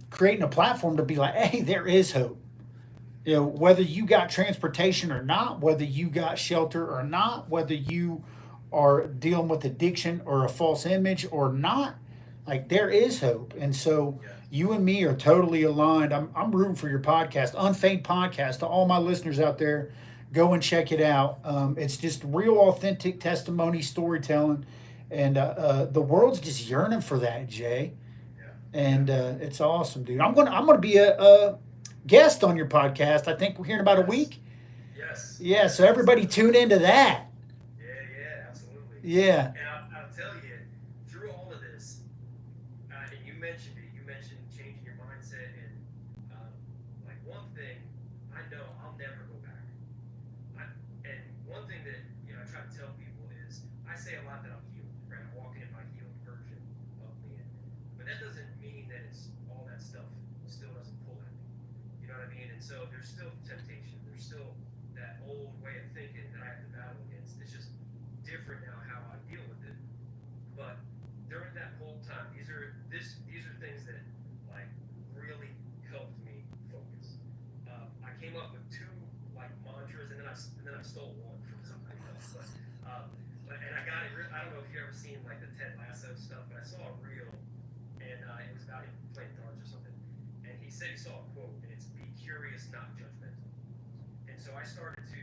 creating a platform to be like, hey, there is hope. Whether you got transportation or not, whether you got shelter or not, whether you are dealing with addiction or a false image or not, like there is hope. And so Yes. you and me are totally aligned. I'm rooting for your podcast, Unfeigned Podcast. To all my listeners out there, go and check it out. It's just real, authentic testimony storytelling, and the world's just yearning for that, Jay. Yeah. Yeah. And it's awesome, dude. I'm gonna be a guest on your podcast. I think we're here in about a Yes. week. Yes. Yeah, so Yes. Let's everybody do it. tune into that. Yeah. Yeah. Absolutely. Yeah. And I'll tell you, through all of this, and you mentioned it. You mentioned changing your mindset, and like one thing, I know I'll never go back. And one thing that I try to tell people is I say a lot that I'm healed, right? I'm walking in my healed version of me, but that doesn't mean that it's all that stuff still doesn't pull at me. You know what I mean? And so there's still temptation. There's still that old way of thinking that I have to battle against. It's just different now how I deal with it. But during that whole time, these are things that like really helped me focus. I came up with two like mantras, and then I stole one from somebody else. And I got it. I don't know if you ever seen like the Ted Lasso stuff, but I saw a reel, and it was about him playing darts or something. And he said he saw a quote, and it's "Be curious, not judgmental." And so I started to,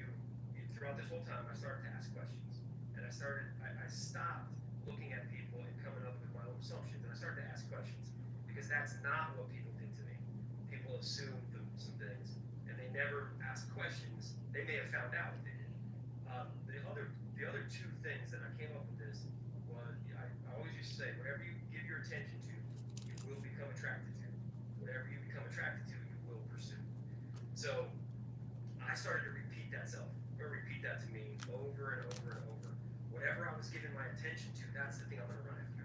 throughout this whole time, I started to ask questions, and I stopped looking at people and coming up with my own assumptions, and I started to ask questions because that's not what people did to me. People assumed some things, and they never asked questions. They may have found out if they did. The other two things that I came up with this was I always used to say, whatever you give your attention to, you will become attracted to. Whatever you become attracted to, you will pursue. So I started to repeat that to me over and over and over. Whatever I was giving my attention to, that's the thing I'm going to run after.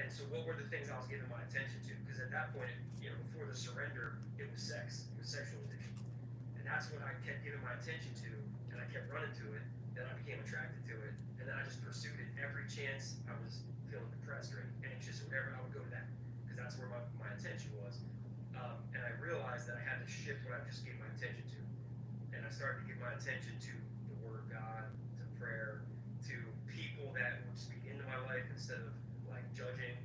And so, what were the things I was giving my attention to? Because at that point, before the surrender, it was sex, it was sexual addiction, and that's what I kept giving my attention to, and I kept running to it. Then I became attracted to it, and then I just pursued it every chance I was feeling depressed or anxious or whatever. I would go to that because that's where my attention was. And I realized that I had to shift what I just gave my attention to. And I started to give my attention to the Word of God, to prayer, to people that would speak into my life instead of like judging.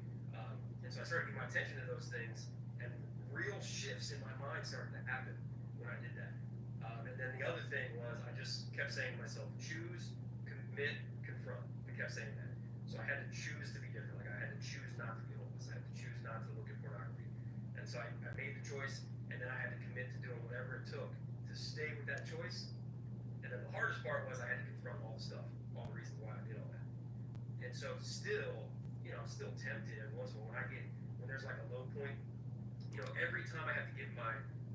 And so I started to give my attention to those things, and real shifts in my mind started to happen when I did that. And then the other thing was I just kept saying to myself, choose, commit, confront. I kept saying that. So I had to choose to be different. Like I had to choose not to be homeless. I had to choose not to look at pornography. And so I made the choice, and then I had to commit to doing whatever it took to stay with that choice. And then the hardest part was I had to confront all the stuff, all the reasons why I did all that. And so still, I'm still tempted every once in a while when there's like a low point, every time I have to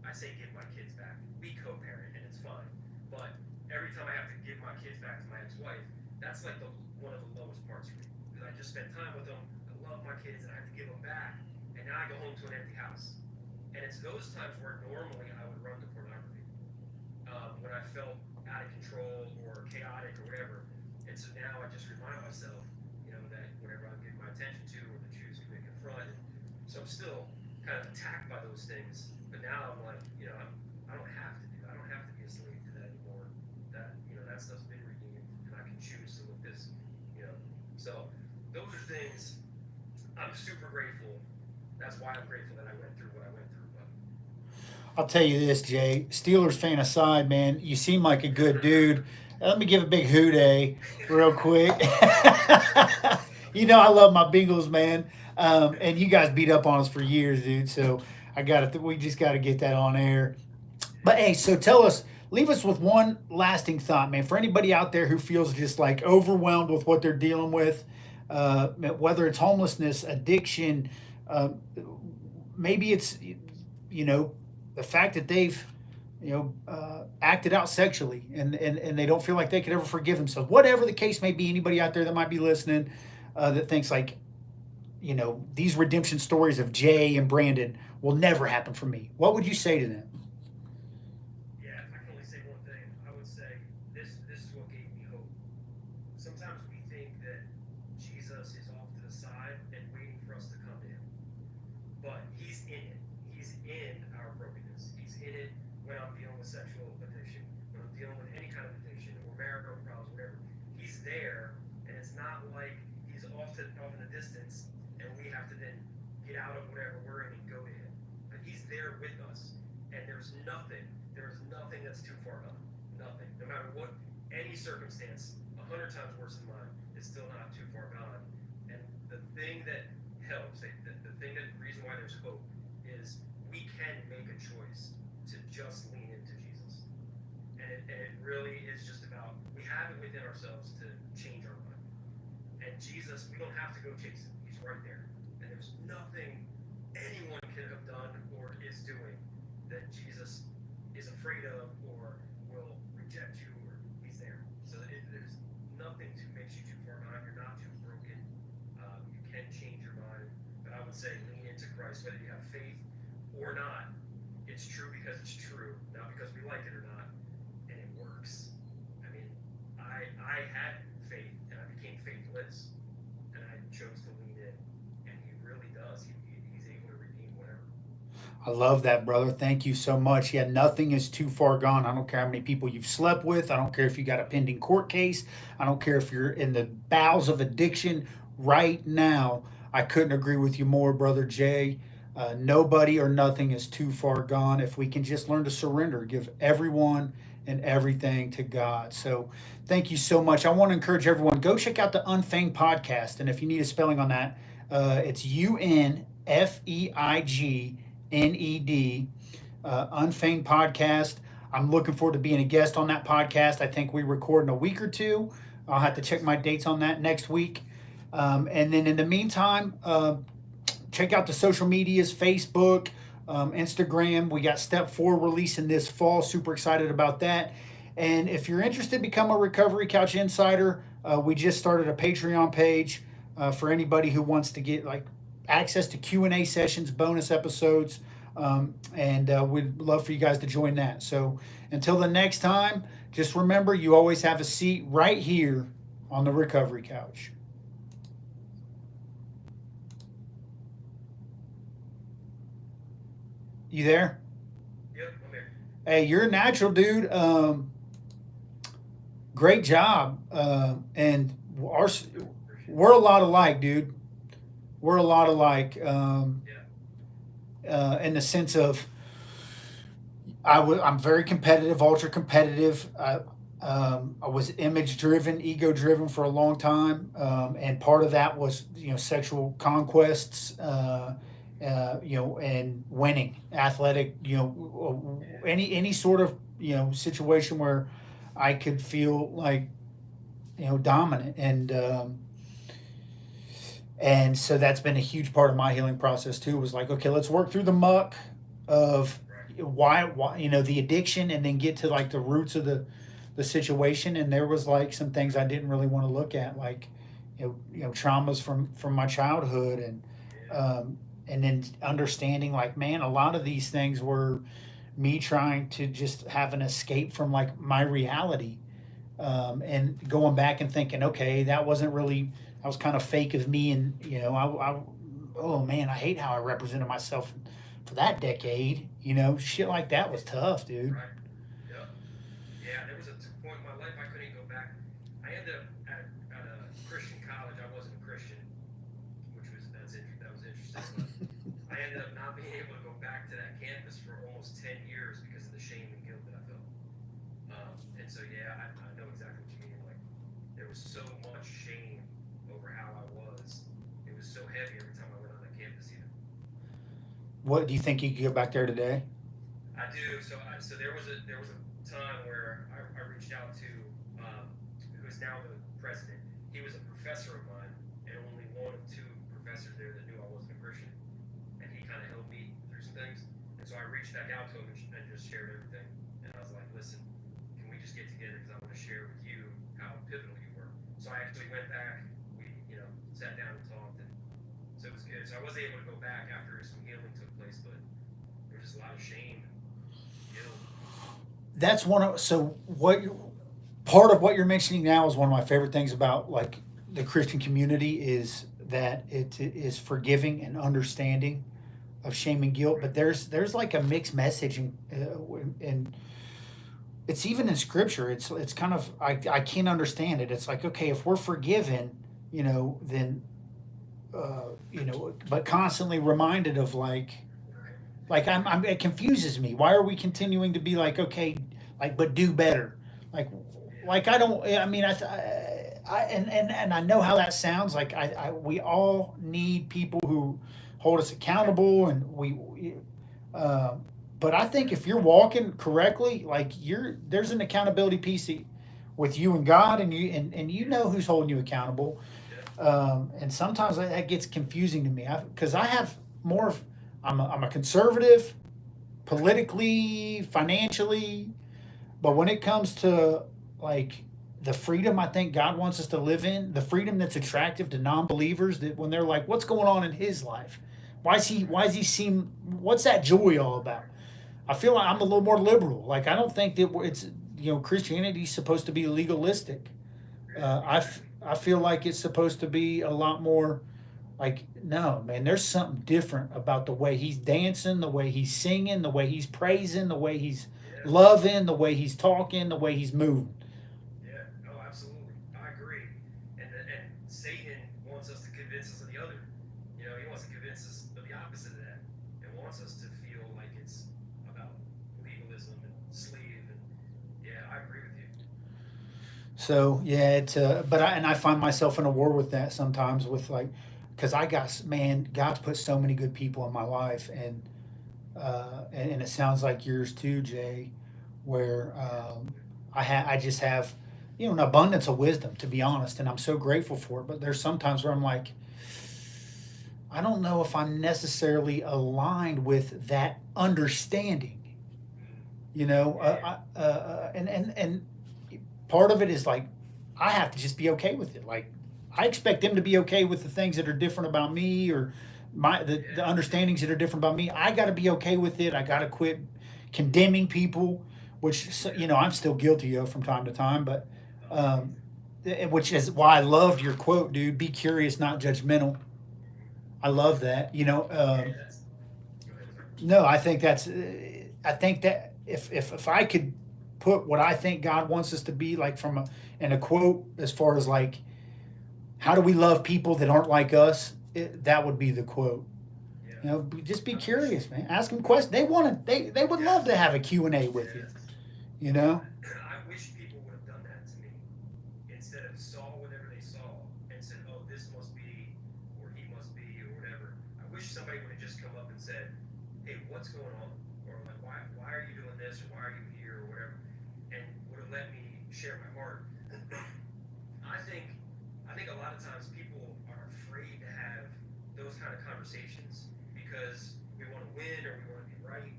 I say give my kids back. We co-parent and it's fine. But every time I have to give my kids back to my ex-wife, that's like one of the lowest parts for me. Because I just spent time with them, I love my kids, and I have to give them back. And now I go home to an empty house. And it's those times where normally I would run to pornography. When I felt out of control or chaotic or whatever. And so now I just remind myself, that whatever I'm giving my attention to or the choose to confront. So I'm still kind of attacked by those things. But now I'm like, I don't have to do that. I don't have to be a slave to that anymore. That stuff's been redeemed, and I can choose to look So those are things I'm super grateful. That's why I'm grateful that I went through what I went through. I'll tell you this, Jay. Steelers fan aside, man, you seem like a good dude. Let me give a big hooday real quick. I love my Bengals, man. And you guys beat up on us for years, dude. So we just got to get that on air. But hey, so leave us with one lasting thought, man. For anybody out there who feels just like overwhelmed with what they're dealing with, whether it's homelessness, addiction, uh, maybe it's, the fact that they've, acted out sexually and they don't feel like they could ever forgive themselves. Whatever the case may be, anybody out there that might be listening that thinks like, these redemption stories of Jay and Brandon will never happen for me. What would you say to them? Yeah, if I can only say one thing, I would say this is what gave me hope. Sometimes we think that Jesus is off to the side and waiting for us to come to him. But he's in it. He's in our brokenness. He's in it when I'm dealing with sexual addiction, when I'm dealing with any kind of addiction or marital problems, whatever. He's there, it's not like he's off in the distance, and we have to then get out of whatever we're in and go to him. But he's there with us, and there's nothing that's too far gone. Nothing. No matter what, any circumstance, 100 times worse than mine, is still not too far gone. And the thing that helps, the reason why there's hope is we can make a choice to just lean into Jesus. And it really is just about, we have it within ourselves to change our mind. And Jesus, we don't have to go chase him. He's right there. And there's nothing anyone can have done or is doing that Jesus is afraid of or will reject you, or he's there. So there's nothing that makes you too far gone. You're not too broken. You can change your mind. But I would say lean into Christ, whether you have faith or not. It's true because it's true, not because we like it or not. And it works. I mean, I had faith and I became faithless, and I chose to lean in, and he really does. He's able to redeem whatever. I love that, brother. Thank you so much. Yeah, nothing is too far gone. I don't care how many people you've slept with. I don't care if you got a pending court case. I don't care if you're in the bowels of addiction right now. I couldn't agree with you more, brother Jay. Nobody or nothing is too far gone if we can just learn to surrender, give everyone and everything to God. So thank you so much. I want to encourage everyone, go check out the Unfeigned podcast. And if you need a spelling on that, it's UNFEIGNED, Unfeigned podcast. I'm looking forward to being a guest on that podcast. I think we record in a week or two. I'll have to check my dates on that next week. And then in the meantime, check out the social medias, Facebook, Instagram. We got Step 4 releasing this fall. Super excited about that. And if you're interested, become a Recovery Couch Insider. We just started a Patreon page for anybody who wants to get like access to Q&A sessions, bonus episodes, and we'd love for you guys to join that. So until the next time, just remember you always have a seat right here on the Recovery Couch. You there? Yep, I'm here. Hey, you're a natural, dude. Great job. And we're a lot alike, dude. We're a lot alike in the sense of I'm very competitive, ultra competitive. I was image driven, ego driven for a long time, and part of that was sexual conquests. And winning, athletic, any sort of, situation where I could feel like, dominant. And so that's been a huge part of my healing process too, was like, okay, let's work through the muck of why, the addiction, and then get to like the roots of the situation. And there was like some things I didn't really want to look at, like, traumas from my childhood, and then understanding like, man, a lot of these things were me trying to just have an escape from like my reality, and going back and thinking, okay, that wasn't really, I was kind of fake of me. And, oh man, I hate how I represented myself for that decade, shit like that was tough, dude. Right. Yep. Yeah, there was a point in my life I couldn't go back. I ended up at a Christian college. I wasn't a Christian, which was that was interesting. But I ended up not being able to go back to that campus for almost 10 years because of the shame and guilt that I felt. And so yeah, I know exactly what you mean. Like, there was so much shame over how I was. It was so heavy every time I went on that campus. Even. What do you think you could go back there today? I do. So there was a time where I reached out to who is now the president. He was a professor of mine, and only one of two professors there that knew I wasn't a Christian. And he kind of helped me through some things. And so I reached back out to him and just shared everything. And I was like, listen, can we just get together, because I want to share with you how pivotal you were. So I actually went back. We sat down and talked, and so it was good. So I was able to go back after some healing took place, but there was just a lot of shame. That's part of what you're mentioning now is one of my favorite things about like the Christian community, is that it is forgiving and understanding of shame and guilt. But there's like a mixed message, and it's even in scripture. It's kind of I can't understand it. It's like, okay, if we're forgiven, then but constantly reminded of it confuses me. Why are we continuing to be like, okay, like, but do better? Like, like I don't. I mean, and I know how that sounds. Like we all need people who hold us accountable, and uh, but I think if you're walking correctly, like there's an accountability piece with you and God, and you know who's holding you accountable. Yeah. And sometimes that gets confusing to me because I have more of I'm a conservative politically, financially, but when it comes to like the freedom I think God wants us to live in, the freedom that's attractive to non-believers, that when they're like, what's going on in his life? Why is he seem what's that joy all about? I feel like I'm a little more liberal. Like I don't think that it's Christianity's supposed to be legalistic. I feel like it's supposed to be a lot more like, no, man, there's something different about the way he's dancing, the way he's singing, the way he's praising, the way he's Yeah. loving, the way he's talking, the way he's moving. Yeah. Oh, absolutely. I agree. And Satan wants us to convince us of the other. He wants to convince us of the opposite of that, and wants us to feel like it's about legalism and slave. And yeah, I agree with you. So yeah, I find myself in a war with that sometimes with like, because God's put so many good people in my life, and it sounds like yours too, Jay, where I just have an abundance of wisdom, to be honest, and I'm so grateful for it. But there's sometimes where I'm like, I don't know if I'm necessarily aligned with that understanding. Yeah. And part of it is like I have to just be okay with it. Like I expect them to be okay with the things that are different about me, or the Yeah. understandings that are different about me. I got to be okay with it. I got to quit condemning people, which Yeah. I'm still guilty of from time to time. But Oh, me um, too. which is why I loved your quote, dude. Be curious, not judgmental. Mhm. I love that. Yeah. That's. Go ahead, sir. No, I think that's. I think that if I could put what I think God wants us to be like in a quote, as far as like how do we love people that aren't like us, that would be the quote. Yeah. Just be I wish. curious, man. Ask them questions. They would love to Yes. have a Q&A with you. Yes. You Oh, know. I wish people would have done that to me instead of saw whatever they saw and said, "Oh, this must be, or he must be, or whatever." I wish somebody would have just come up and said, "Hey, what's going on?" Or like, "Why are you doing this? Or why are you here? Or whatever," and would have let me share my heart. I think, I think a lot of times people are afraid to have those kind of conversations because we want to win or we want to be right,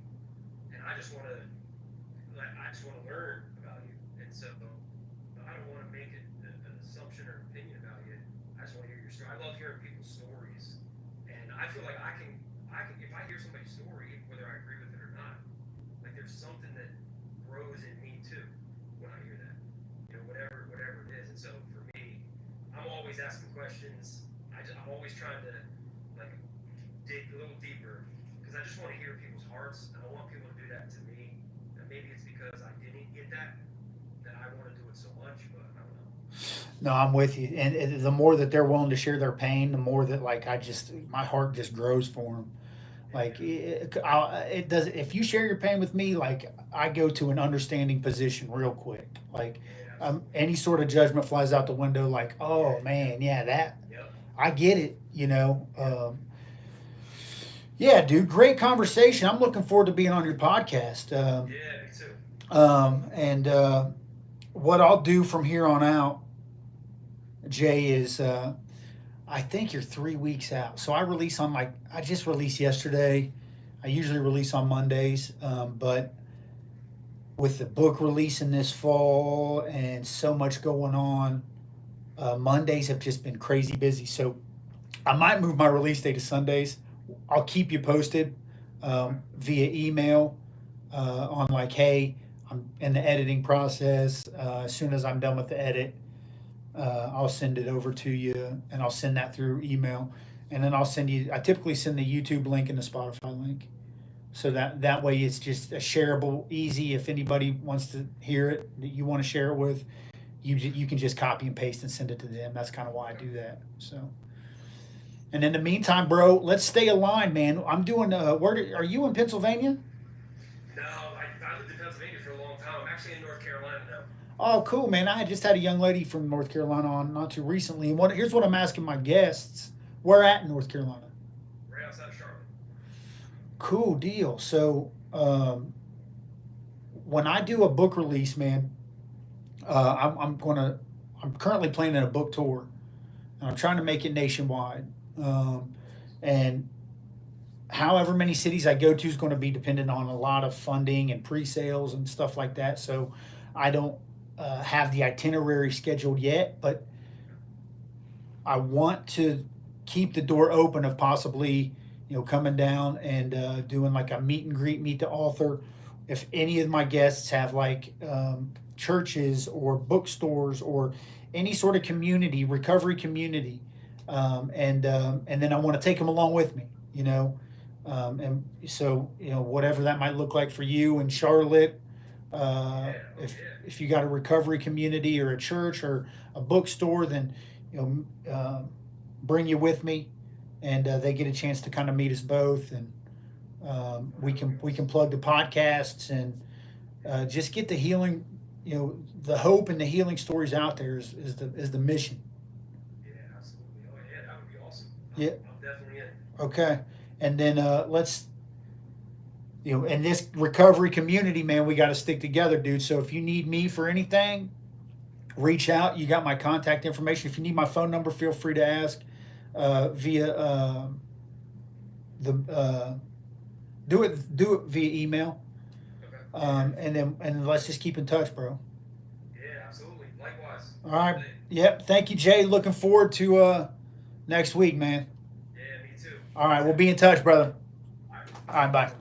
and I just want to learn about you, and so I don't want to make an assumption or opinion about you. I just want to hear your story. I love hearing people's stories, and I feel like if I hear somebody's story, whether I agree with it or not, like there's something that grows in me too when I hear that, whatever it is. And so for me, I'm always asking questions. I'm always trying to like dig a little deeper because I just want to hear people's hearts. I don't want people to do that to me. And maybe it's because I didn't get that I want to do it so much, but I don't know. No, I'm with you. And the more that they're willing to share their pain, the more that like my heart just grows for them. Like Yeah, it does. If you share your pain with me, like I go to an understanding position real quick. Like yeah, absolutely. any sort of judgment flies out the window. Like, Yeah, oh man, yeah, that yep, I get it. yep. Yeah, dude, great conversation. I'm looking forward to being on your podcast. Yeah, me too. And what I'll do from here on out, Jay, is I think you're 3 weeks out. So I just released yesterday. I usually release on Mondays, but with the book releasing this fall and so much going on, Mondays have just been crazy busy. So I might move my release day to Sundays. I'll keep you posted Okay. via email on like, hey, I'm in the editing process. As soon as I'm done with the edit, I'll send it over to you, and I'll send that through email, and then I'll send you. I typically send the YouTube link and the Spotify link. so that way it's just a shareable, easy. If anybody wants to hear it that you want to share it with, you can just copy and paste and send it to them. That's kind of why I do that. So, and in the meantime, bro, let's stay aligned, man. I'm doing. Are you in Pennsylvania? No, I lived in Pennsylvania for a long time. I'm actually in North Carolina now. Oh, cool, man. I had just had a young lady from North Carolina on not too recently. And here's what I'm asking my guests: where at in North Carolina? Right outside of Charlotte. Cool deal. So, when I do a book release, man, I'm currently planning a book tour, and I'm trying to make it nationwide. And however many cities I go to is going to be dependent on a lot of funding and pre-sales and stuff like that. So, I don't have the itinerary scheduled yet, but I want to keep the door open of possibly, coming down and doing like a meet and greet, meet the author. If any of my guests have like churches or bookstores or any sort of community, recovery community, and then I want to take them along with me, and so whatever that might look like for you in Charlotte. If you got a recovery community or a church or a bookstore, then bring you with me, and they get a chance to kind of meet us both, and we can plug the podcasts and just get the healing, the hope and the healing stories out there is the mission. Yeah, absolutely. Oh yeah, that would be awesome. Yeah. I'm definitely in. Okay, and then let's. In this recovery community, man, we got to stick together, dude. So if you need me for anything, reach out. You got my contact information. If you need my phone number, feel free to ask via the do it via email. Okay. And let's just keep in touch, bro. Yeah, absolutely. Likewise. All right. Yep. Thank you, Jay. Looking forward to next week, man. Yeah, me too. All right. We'll be in touch, brother. All right. All right. Bye.